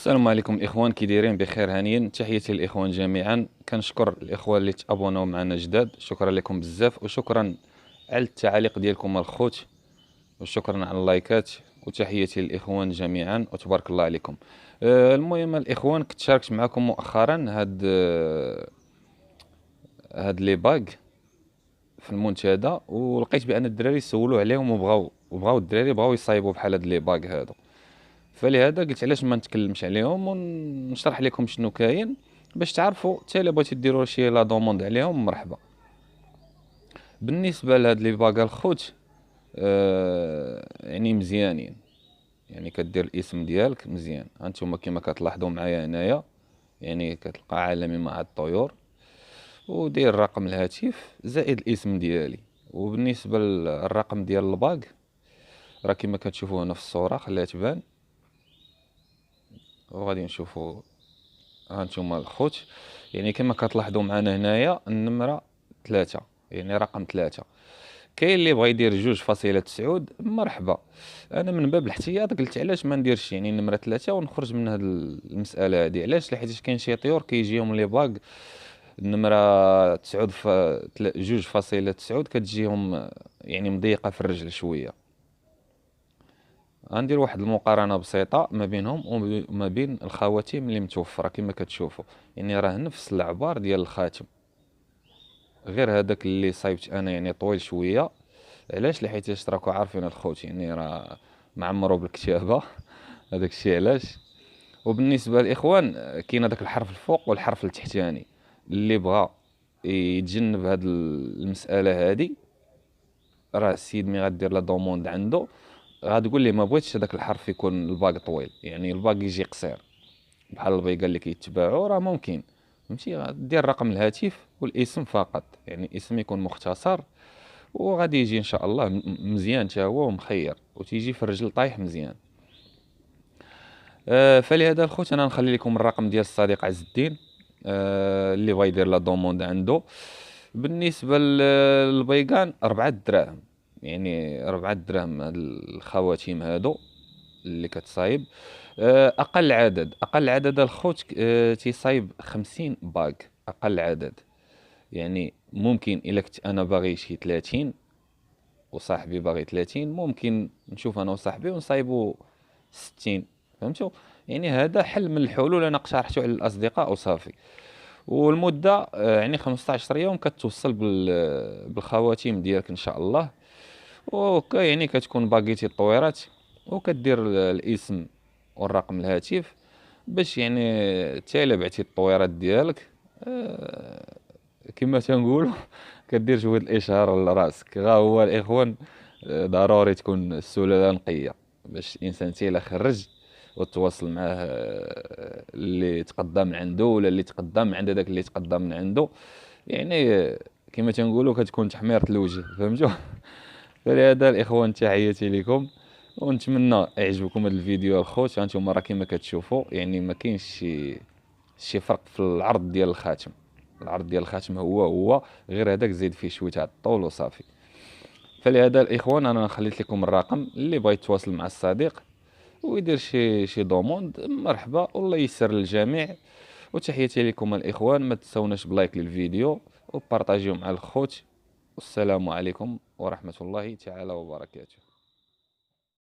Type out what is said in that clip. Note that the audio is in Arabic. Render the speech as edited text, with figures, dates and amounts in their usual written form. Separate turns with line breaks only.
السلام عليكم الاخوان، كي دايرين؟ بخير هانيين. تحياتي للاخوان جميعا. كنشكر الاخوان اللي تابوناو معنا جداد، شكرا لكم بزاف، وشكرا على التعاليق ديالكم الخوت، وشكرا على اللايكات، وتحياتي للاخوان جميعا وتبارك الله عليكم. المهم الاخوان، كنت شاركت معكم مؤخرا هاد لي باغ في المنتدى، ولقيت بان الدراري سولوا عليهم وبغاو الدراري بغاو يصايبوا بحال هاد لي باغ هادو. فلهذا قلت علاش ما نتكلمش عليهم ونشرح لكم شنو كاين، باش تعرفوا حتى الا بغيتو ديروا شي لا دوموند عليهم مرحبا. بالنسبه لهاد لي باغا الخوت، يعني مزيانين، يعني كدير الاسم ديالك مزيان. هانتوما كما كتلاحظوا معايا هنايا، يعني كتلقى عالمي مع الطيور، ودير رقم الهاتف زائد الاسم ديالي. وبالنسبه للرقم ديال الباغ، راه كما كتشوفوا هنا في الصوره، خليها تبان وغادي نشوفوا. هانتوما الخوت، يعني كما كتلاحظوا معنا هنايا النمرة 3، يعني رقم 3. كاين اللي بغا يدير 2.9 مرحبا. انا من باب الاحتياط قلت علاش ما نديرش يعني النمرة 3 ونخرج من هذه المسألة هذه. علاش؟ لحيت كاين شي طيور كيجيهم لي باغ النمرة 2.9 كتجيهم يعني مضيقة في الرجل شوية. غندير واحد المقارنه بسيطه ما بينهم وما بين الخواتيم اللي متوفره. كما كتشوفوا يعني راه نفس العبار ديال الخاتم، غير هذاك اللي صايبت انا يعني طويل شويه. علاش؟ لحيت راكو عارفين الخوت يعني راه معمرو بالكتابه هذاك الشيء علاش. وبالنسبه للاخوان، كاين هذاك الحرف الفوق والحرف التحتاني. اللي بغى يتجنب هاد المساله هذه، راه السيد مي غدير لا دوموند عنده غتقول ليه ما بغيتش هذاك الحرف يكون الباق طويل، يعني الباق يجي قصير بحال البيقه اللي كيتباعوا، راه ممكن فهمتي. غدير رقم الهاتف والاسم فقط، يعني الاسم يكون مختصر، وغادي يجي ان شاء الله مزيان حتى هو ومخير، وتيجي في الرجل طايح مزيان. فلهذا الخوت انا نخلي لكم الرقم ديال الصديق عز الدين، اللي بغا يدير لا دوموند عنده. بالنسبه للبيقان 4 دراهم، يعني 4 دراهم هاد الخواتيم هادو اللي كتصايب. اقل عدد الخوت تيصايب 50 باغ اقل عدد. يعني ممكن الا كنت انا باغي شي 30 وصاحبي باغي 30، ممكن نشوف انا وصاحبي ونصايبو 60. فهمتوا؟ يعني هذا حل من الحلول انا اقترحته على الاصدقاء وصافي. والمده يعني 15 يوم كتوصل بالخواتيم ديالك ان شاء الله. وكا يعني كتكون باقيتي الطويرات، وكدير الاسم والرقم الهاتف باش يعني تالا بعتي الطويرات ديالك. كما تنقولوا كدير جهد الاشهار لراسك. غا هو الاخوان، ضروري تكون السلاله نقيه باش الانسان تيلا خرج وتواصل معاه، اللي تقدم من عنده ولا اللي تقدم من عند داك اللي تقدم من عنده. يعني كما تنقولوا كتكون تحميرة الوجه، فهمتوا؟ فلهذا الاخوان تحياتي لكم، ونتمنى يعجبكم هذا الفيديو الخوت. هانتوما راه كما كتشوفوا يعني ما كاينش شي فرق في العرض ديال الخاتم. العرض ديال الخاتم هو غير هذاك زيد فيه شويه تاع الطول وصافي. فلهذا الاخوان انا خليت لكم الرقم، اللي بغى يتواصل مع الصديق ويدير شي دوموند مرحبا، والله يسر للجميع. وتحياتي لكم الاخوان، ما تنسوناش بلايك للفيديو وبارطاجيو مع الخوت. والسلام عليكم ورحمة الله تعالى وبركاته.